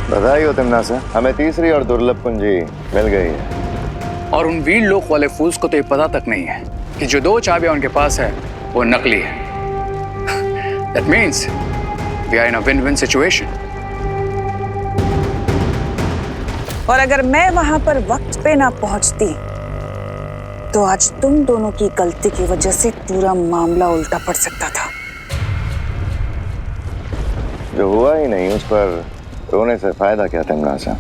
बधाई हो तिमना से, हमें तीसरी और दुर्लभ कुंजी मिल गई है। और उन वीर लोक वाले फूल्स को तो ये पता तक नहीं है कि जो 2 चाबियां उनके पास है वो नकली है। That means we are in a win-win situation. और अगर मैं वहां पर वक्त पे ना पहुंचती तो आज तुम दोनों की गलती की वजह से पूरा मामला उल्टा पड़ सकता था। जो हुआ ही नहीं उस पर रोने से फायदा क्या तिमना से?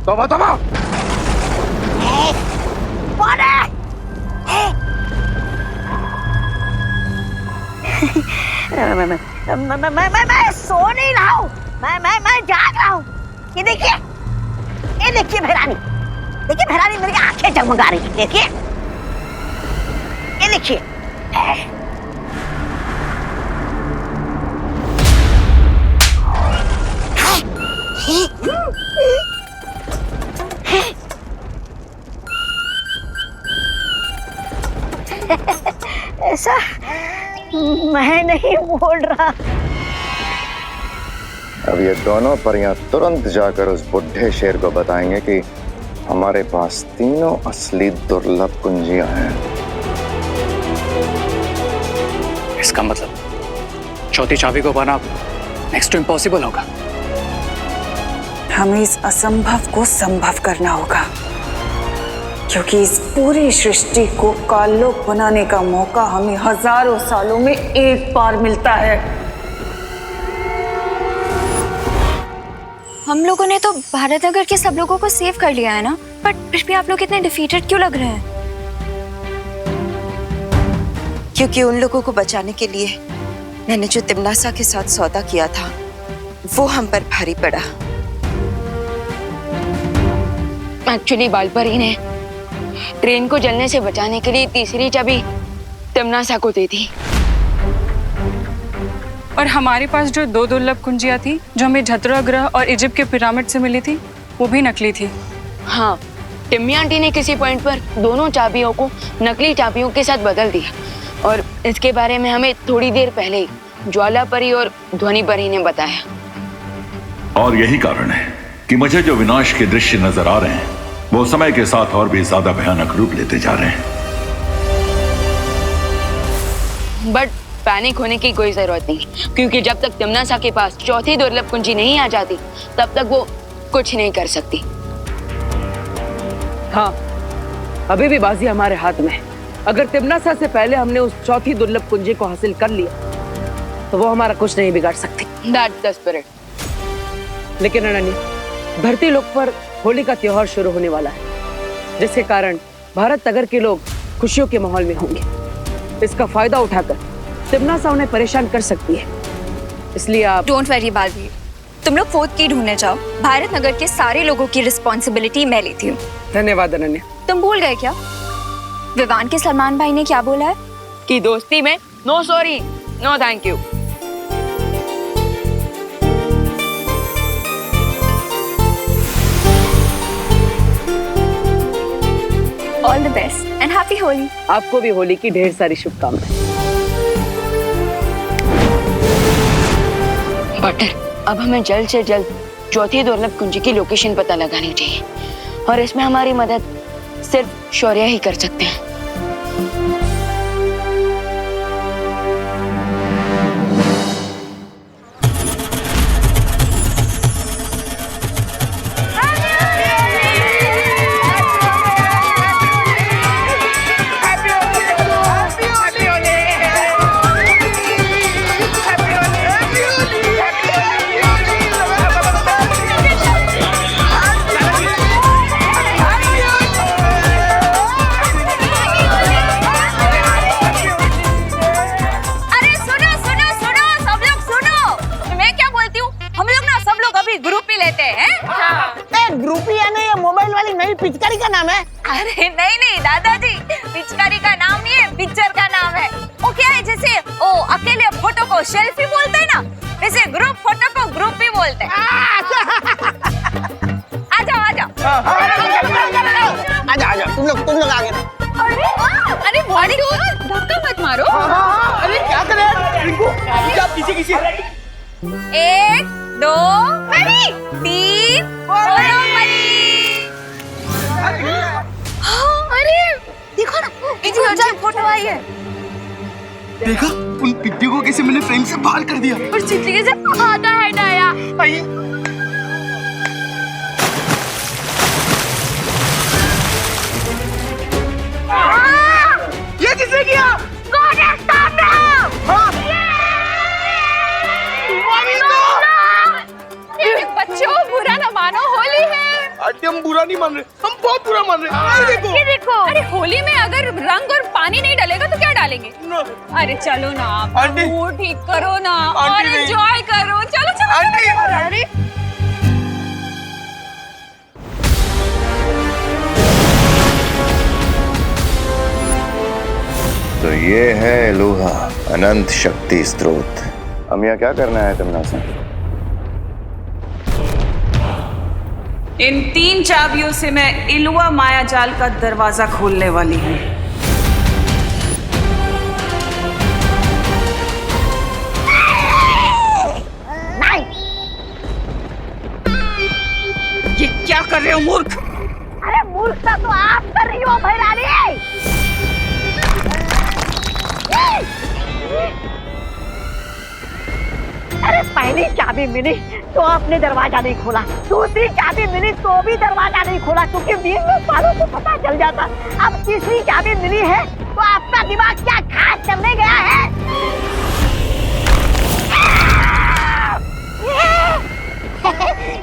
तोबा तोबा! मैं सो नहीं रहा हूँ, मैं जाग रहा हूँ। ये देखिए भैरानी, मेरी आंखें जगमगा रही है। देखिए, ये देखिए। ऐसा मैं नहीं बोल रहा। अब ये दोनों परियां तुरंत जाकर उस बुढ़े शेर को बताएंगे कि हमारे पास तीनों असली दुर्लभ कुंजियां हैं। इसका मतलब चौथी चाबी को पाना नेक्स्ट टू इम्पॉसिबल होगा। हमें इस असंभव को संभव करना होगा, क्योंकि इस पूरी सृष्टि को काल्लोक बनाने का मौका हमें हजारों सालों में एक बार मिलता है। हम लोगों ने तो भारत नगर के सब लोगों को सेव कर लिया है ना, बट फिर भी आप लोग इतने डिफीटेड क्यों लग रहे हैं? क्योंकि उन लोगों को बचाने के लिए मैंने जो तिमनासा के साथ सौदा किया था वो हम पर भारी पड़ा। एक्चुअली बालपरी ने ट्रेन को जलने से बचाने के लिए तीसरी चाबी तिमनासा को दी थी। और हमारे पास जो 2 दुर्लभ कुंजियां थी जो हमें झतरा ग्रह और इजिप्ट के पिरामिड से मिली थी, वो भी नकली थी। हाँ, टिम्मी आंटी ने किसी पॉइंट पर दोनों चाबियों को नकली चाबियों के साथ बदल दिया और इसके बारे में हमें थोड़ी देर पहले ही ज्वाला परी और ध्वनि परी ने बताया। और यही कारण है कि मुझे जो विनाश के दृश्य नजर आ रहे हैं वो समय के साथ और भी ज्यादा भयानक रूप लेते जा रहे हैं। बट पैनिक होने की कोई जरूरत नहीं, क्योंकि जब तक तिमनासा के पास चौथी दुर्लभ कुंजी नहीं आ जाती तब तक वो कुछ नहीं कर सकती। हाँ, अभी भी बाजी हमारे हाथ में है। अगर तिमनासा से पहले हमने उस चौथी दुर्लभ कुंजी को हासिल कर लिया तो वो हमारा कुछ नहीं बिगाड़ सकती। That's the spirit. लेकिन अनन्या, धरती लोक पर होली का त्योहार शुरू होने वाला है, जिसके कारण भारत नगर के लोग खुशियों के माहौल में होंगे। इसका फायदा उठाकर तिमनासा उन्हें परेशान कर सकती है, इसलिए आप डोंट वरी बालवीर, तुम लोग 4th की ढूंढने जाओ। भारत नगर के सारे लोगों की रिस्पॉन्सिबिलिटी मैं लेती हूँ। धन्यवाद अनन्या। तुम भूल गए क्या विवान के सलमान भाई ने क्या बोला है? कि दोस्ती में no sorry no thank you. All the best and happy Holi. आपको भी होली की ढेर सारी शुभकामनाएं। बटर, अब हमें जल्द से जल्द चौथी दुर्लभ कुंजी की लोकेशन पता लगानी चाहिए और इसमें हमारी मदद सिर्फ शौर्य ही कर सकते हैं। अरे नहीं नहीं दादाजी, पिचकारी का नाम नहीं है, पिक्चर का नाम है। वो क्या है, जैसे ओ अकेले फोटो को सेल्फी बोलते हैं ना, वैसे ग्रुप फोटो को ग्रुप भी बोलते हैं। आ जाओ आ जाओ। आजा तुम लोग आगे ना। अरे बॉडी धक्का मत मारो। अरे क्या कर रहे हैं रिंकू? आप किसी 1 2 3 बोलो मरी। अरे देखो ना, इधर जा फोटो आई है। देखा उन पिट्टियों को कैसे मैंने फ्रेम से बाहर कर दिया। और चितली के साथ आधा है डाया। ये किसने किया? बच्चों बुरा ना मानो, होली है। आंटी हम बुरा नहीं मान रहे, हम बहुत बुरा मान रहे हैं। ये देखो। अरे होली में अगर रंग और पानी नहीं डालेगा तो क्या डालेंगे? अरे चलो ना, आंटी मूड ठीक करो ना और एंजॉय करो। चलो चलो आंटी। अरे तो ये है लोहा अनंत शक्ति स्रोत। हम यहाँ क्या करना है तमन्ना? इन 3 चाबियों से मैं इलुआ मायाजाल का दरवाजा खोलने वाली हूँ। नहीं। ये क्या कर रहे हो मूर्ख? अरे मूर्खता तो आप कर रही हो भैरानी। अरे पहली चाबी मिली तो आपने दरवाजा नहीं खोला, दूसरी चाबी मिली तो भी दरवाजा नहीं खोला, क्योंकि 20 सालों को पता चल जाता। अब तीसरी चाबी मिली है तो आपका दिमाग क्या खास चलने गया है?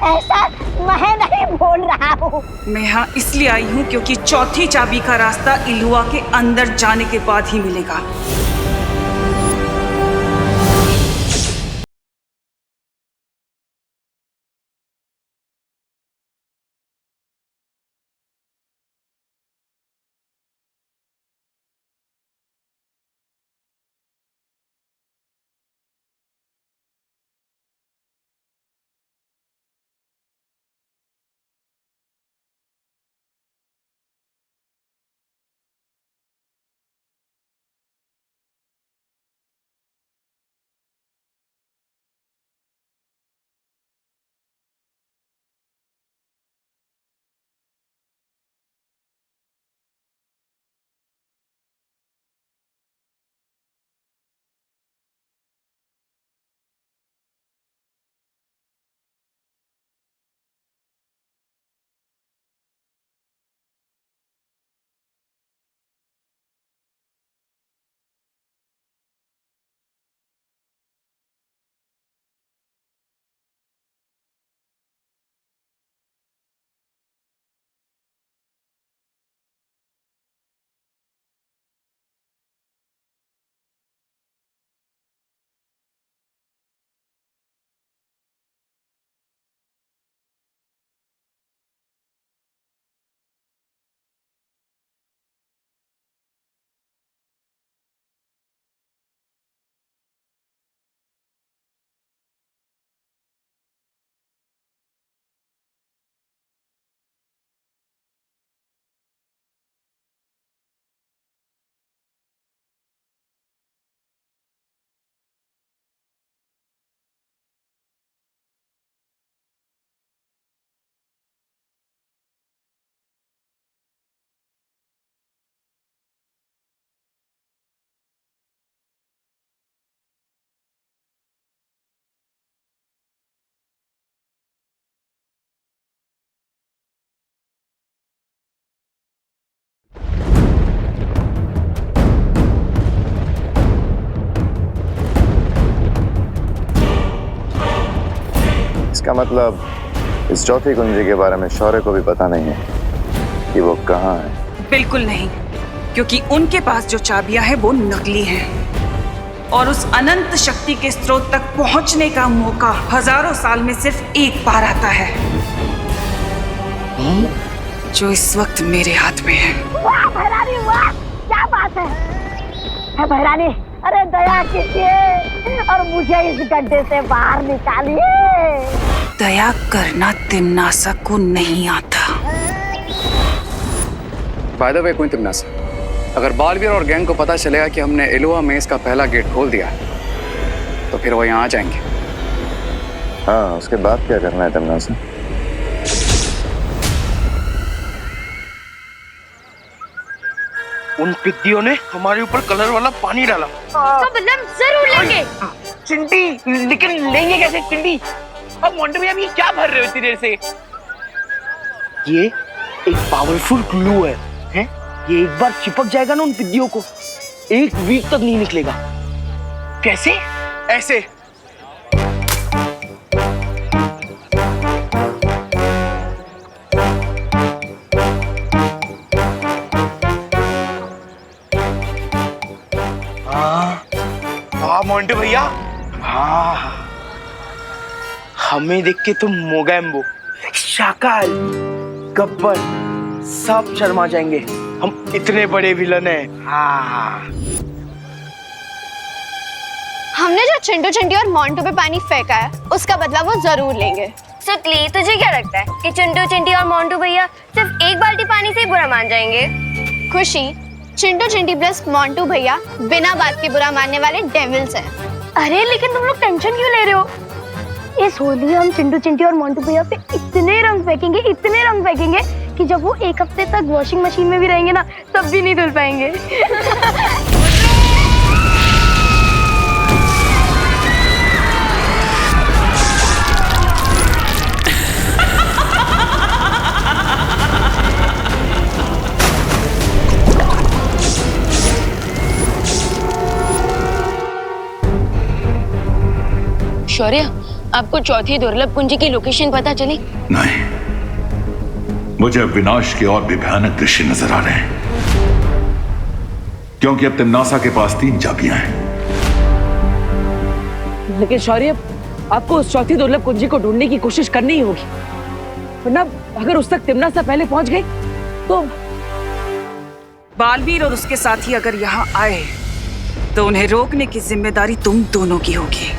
ऐसा मैं नहीं बोल रहा हूँ। मैं यहाँ इसलिए आई हूँ क्योंकि चौथी चाबी का रास्ता इलुआ के अंदर जाने के बाद ही मिलेगा। इसका मतलब इस चौथी कुंजी के बारे में शौर्य को भी पता नहीं है कि वो कहाँ है। बिल्कुल नहीं, क्योंकि उनके पास जो चाबियां हैं वो नकली हैं और उस अनंत शक्ति के स्रोत तक पहुंचने का मौका हजारों साल में सिर्फ एक बार आता है। जो इस वक्त मेरे हाथ में है। वाह भैरानी वाह, क्या बात है भैरानी। अरे दया कीजिए और मुझे इस गड्ढे से बाहर निकालिए। दया करना तिम्नासा को नहीं आता। बाय द वे क्वीन तिम्नासा, अगर बालवीर और गैंग को पता चलेगा कि हमने इलुआ मेज का पहला गेट खोल दिया तो फिर वो यहाँ आ जाएंगे। हाँ, उसके बाद क्या करना है तिम्नासा? उन पिद्दियों ने हमारे ऊपर कलर वाला पानी डाला। इसका बदला जरूर लेंगे। चिंटी, लेकिन लेंगे कैसे चिंटी? अब मोंटू भैया ये क्या भर रहे हो इतनी देर से? ये एक पावरफुल ग्लू है, हैं? ये एक बार चिपक जाएगा ना उन पिद्दियों को, एक वीक तक नहीं निकलेगा। कैसे? ऐसे। हाँ मोंटू भैया, हाँ हमें देख के तुम मोगैम्बो, शाकाल, गब्बर सब शर्मा जाएंगे। हम इतने बड़े विलन हैं। हाँ हमने जो चिंटू चिंटी और मोंटू पे पानी फेंका है उसका बदला वो जरूर लेंगे। सुतली, तुझे क्या लगता है कि चिंटू चिंटी और मोंटू भैया सिर्फ एक बाल्टी पानी से ही बुरा मान जाएंगे? खुशी, चिंटू चिंटी प्लस मोंटू भैया बिना बात के बुरा मानने वाले डेविल्स हैं। अरे लेकिन तुम लोग टेंशन क्यों ले रहे हो? इस होली हम चिंटू चिंटी और मोंटू भैया पे इतने रंग फेंकेंगे कि जब वो एक हफ्ते तक वॉशिंग मशीन में भी रहेंगे ना तब भी नहीं धुल पाएंगे। शौर्य, आपको चौथी दुर्लभ कुंजी की लोकेशन पता चली? नहीं, मुझे अब विनाश के और भी भयानक दृश्य नजर आ रहे हैं, क्योंकि अब तिम्नासा के पास 3 चाबियां हैं। लेकिन शौर्य, आपको उस चौथी दुर्लभ कुंजी को ढूंढने की कोशिश करनी ही होगी, वरना अगर उस तक तिम्नासा पहले पहुंच गई तो बालवीर और उसके साथी अगर यहाँ आए तो उन्हें रोकने की जिम्मेदारी तुम दोनों की होगी।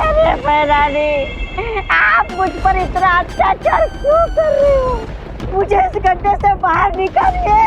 अरे भैरानी, आप मुझ पर इतना अत्याचार क्यों कर रहे हो? मुझे इस गड्ढे से बाहर निकालिए।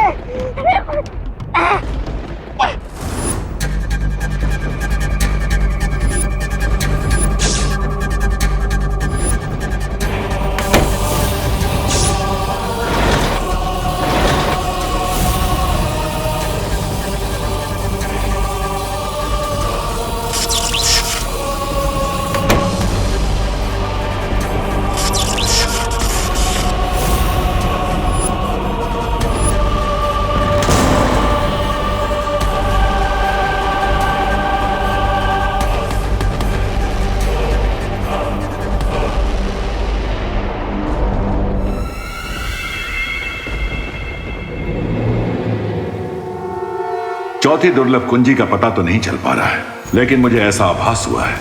चौथी दुर्लभ कुंजी का पता तो नहीं चल पा रहा है, लेकिन मुझे ऐसा आभास हुआ है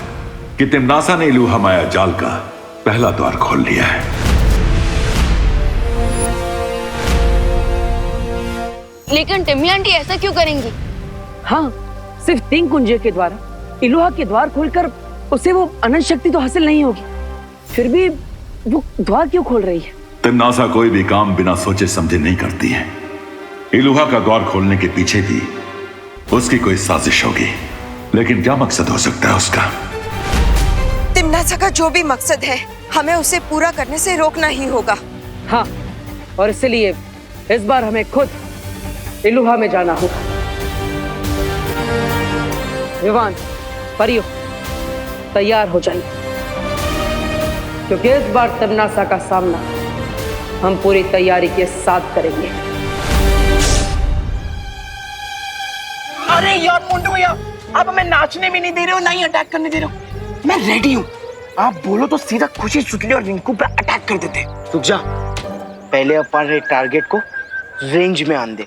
कि तिम्नासा ने इलुहा माया जाल का पहला द्वार खोल लिया है। लेकिन टिम्मी आंटी ऐसा क्यों करेंगी? हाँ, सिर्फ 3 कुंजियों के द्वारा इलुहा के द्वार खोलकर उसे वो अनंत शक्ति तो हासिल नहीं होगी, फिर भी वो द्वार क्यों खोल रही है? तिम्नासा कोई भी काम बिना सोचे समझे नहीं करती है। इलुहा का द्वार खोलने के पीछे भी उसकी कोई साजिश होगी, लेकिन क्या मकसद हो सकता है उसका? तिम्नासा का जो भी मकसद है, हमें उसे पूरा करने से रोकना ही होगा। हाँ, और इसलिए इस बार हमें खुद इलुहा में जाना होगा। विवान, परियो, तैयार हो जाइए, क्योंकि इस बार तिम्नासा का सामना हम पूरी तैयारी के साथ करेंगे। अरे यार मोंटू भैया, आप हमें नाचने भी नहीं दे रहे हो, ना ही अटैक करने दे रहे हो। मैं रेडी हूँ, आप बोलो तो सीधा खुशी, सुतली और रिंकू पे अटैक कर देते। रुक जा, पहले अपन टारगेट को रेंज में आन दे।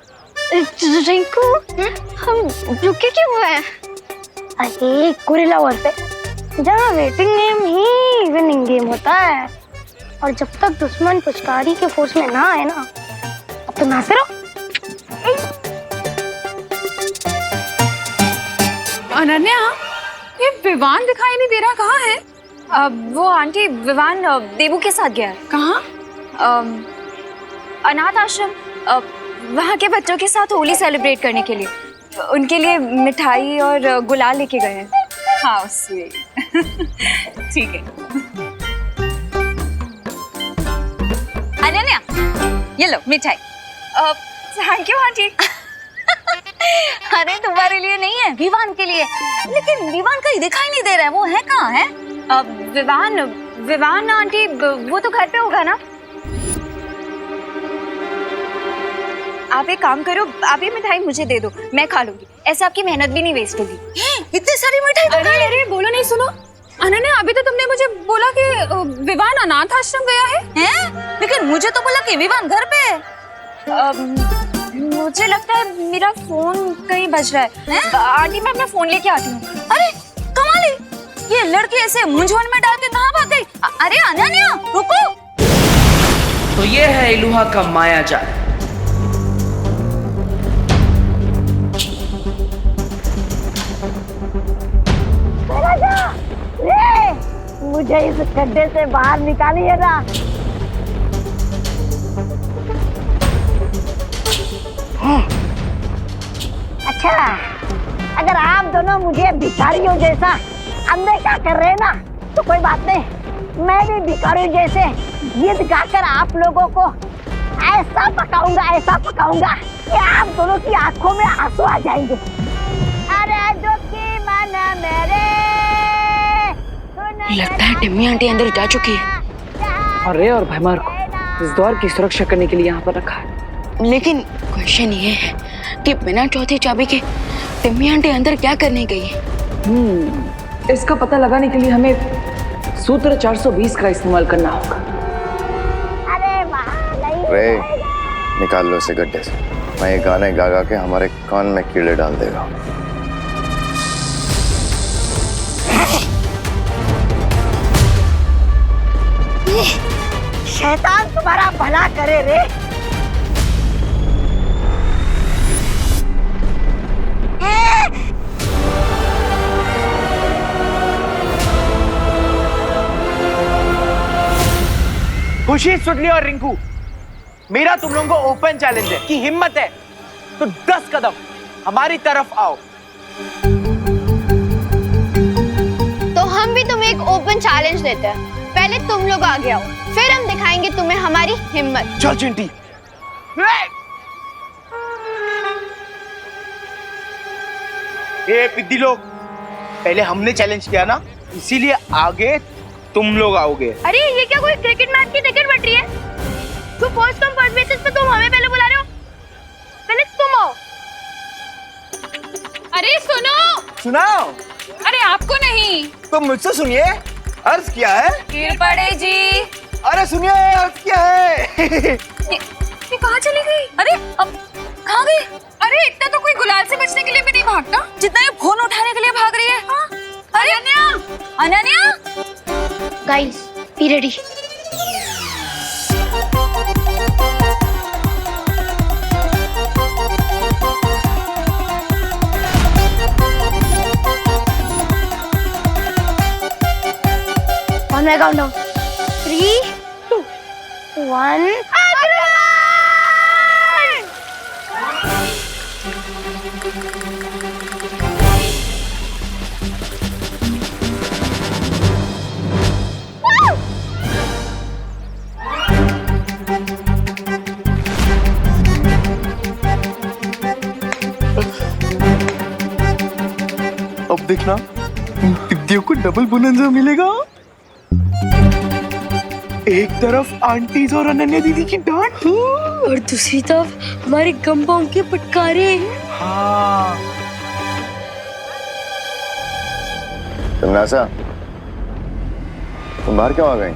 रिंकू, हम रुके क्यों हुए हैं? अरे गोरिल्ला वॉर पे जहाँ वेटिंग गेम ही विनिंग गेम होता है। और जब तक दुश्मन पुचकारी के फोर्स में ना आए ना, अब तो नासिर हो। अनन्या, ये विवान दिखाई नहीं दे रहा, कहाँ है? वो आंटी विवान देवू के साथ गया है। कहाँ? अनाथ आश्रम, वहाँ के बच्चों के साथ होली सेलिब्रेट करने के लिए। उनके लिए मिठाई और गुलाल लेके गए हैं। हाँ स्वीट। ठीक है। अनन्या, ये लो मिठाई। Thank you aunty. अरे तुम्हारे लिए नहीं है, विवान के लिए। लेकिन विवान कहीं दिखाई नहीं दे रहा है, वो है कहाँ है? विवान आंटी वो तो घर पे होगा ना। आप एक काम करो, आप ये मिठाई मुझे दे दो, मैं खा लूंगी। ऐसे आपकी मेहनत भी नहीं वेस्ट होगी। इतनी सारी मिठाई तो अरे अरे बोलो नहीं, सुनो अनन्या, अभी तो तुमने मुझे बोला कि विवान अनाथ आश्रम गया है। हैं? लेकिन मुझे तो बोला कि विवान घर पे है। मुझे लगता है मेरा फोन कहीं बज रहा है। आंटी मैं अपना फोन लेके आती हूँ। अरे कमाल है, ये लड़की ऐसे मूंझवण में डाल के कहाँ भाग गई? अरे अनन्या रुको। तो ये है इलुहा का माया जाल। मुझे इस गड्ढे से बाहर निकालिए ना। अच्छा, अगर आप दोनों मुझे भिखारियों जैसा अनदेखा कर रहे हैं ना, तो कोई बात नहीं, मैं भी भिखारियों जैसे गीत गाकर आप लोगों को ऐसा पकाऊंगा कि आप दोनों की आंखों में आंसू आ जाएंगे। अरे दुखी मन मेरे, लगता है टिम्मी आंटी अंदर जा चुकी है और रे और भैमार को इस द्वार की सुरक्षा करने के लिए यहाँ पर रखा है। लेकिन क्वेश्चन ये है कि बिना चौथी चाबी के टिम्मी आंटी अंदर क्या करने गई है? इसका पता लगाने के लिए हमें सूत्र 420 का इस्तेमाल करना होगा। रे निकाल लो इसे गड्ढे से, मैं ये गाने गा गा के हमारे कान में कीड़े डाल देगा। शैतान तुम्हारा भला करे रे। खुशी, सुडली और रिंकू, मेरा तुम लोगों को ओपन चैलेंज है कि हिम्मत है तो 10 कदम हमारी तरफ आओ। तो हम भी तुम्हें एक ओपन चैलेंज देते हैं। पहले तुम लोग आगे आओ, फिर हम दिखाएंगे तुम्हें हमारी हिम्मत। चल चिंटी। ए पिद्दी लोग, पहले हमने चैलेंज किया ना, इसीलिए आगे तुम लोग आओगे। अरे ये क्या कोई क्रिकेट मैच की टिकट बट रही है? तो फर्स्ट कम फर्स्ट बेसिस पे तुम हमें पहले बुला रहे हो, पहले तुम आओ। अरे सुनो। सुनाओ। अरे आपको नहीं, तो मुझसे सुनिए, अर्ज क्या है? गिर पड़े जी। अरे सुनिए, अर्ज क्या है? ये कहाँ चली गई? अरे अब कहाँ गई? अरे इतना तो कोई गुलाल से बचने के लिए भी नहीं भागता जितना ये फोन उठाने के लिए भाग रही है। हाँ? अरे अनन्या, गाइस बी रेडी। मैं काउंट डाउन 3, 2, 1। अब देखना, पिद्दियों को डबल बोनंजा मिलेगा। एक तरफ आंटीज और अनन्या दीदी की डांट और दूसरी तरफ हमारे गंबाओं के फटकारे। हाँ। तमन्नासा, तुम बाहर क्यों आ गई?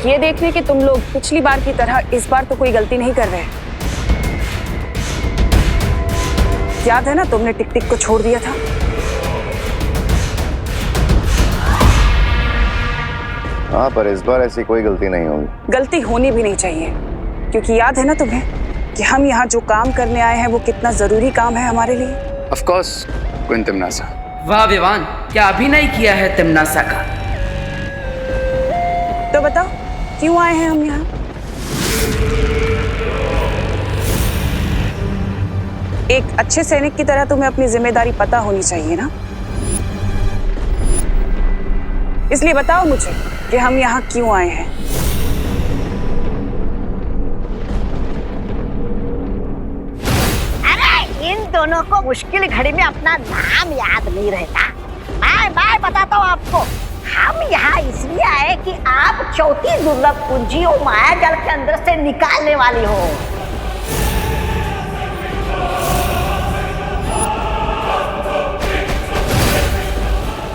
ये देखने कि तुम लोग पिछली बार की तरह इस बार तो कोई गलती नहीं कर रहे। याद है ना, तुमने टिक टिक को छोड़ दिया था। हाँ, पर इस बार ऐसी कोई गलती नहीं होगी। गलती होनी भी नहीं चाहिए, क्योंकि याद है ना तुम्हें कि हम यहाँ जो काम करने आए हैं वो कितना जरूरी काम है हमारे लिए। Of course queen तिमनासा। वाह विवान, क्या अभिनय किया है तिमनासा का। तो बताओ क्यों आए हैं हम यहाँ? एक अच्छे सैनिक की तरह तुम्हें अपनी जिम्मेदारी पता होनी चाहिए ना, इसलिए बताओ मुझे कि हम यहाँ क्यों आए हैं। अरे इन दोनों को मुश्किल घड़ी में अपना नाम याद नहीं रहता। मैं बताता हूँ आपको, हम यहाँ इसलिए आए कि आप चौथी दुर्लभ कुंजी और माया जाल के अंदर से निकालने वाली हो।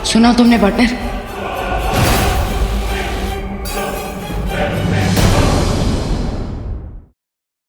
सुना तुमने पार्टनर?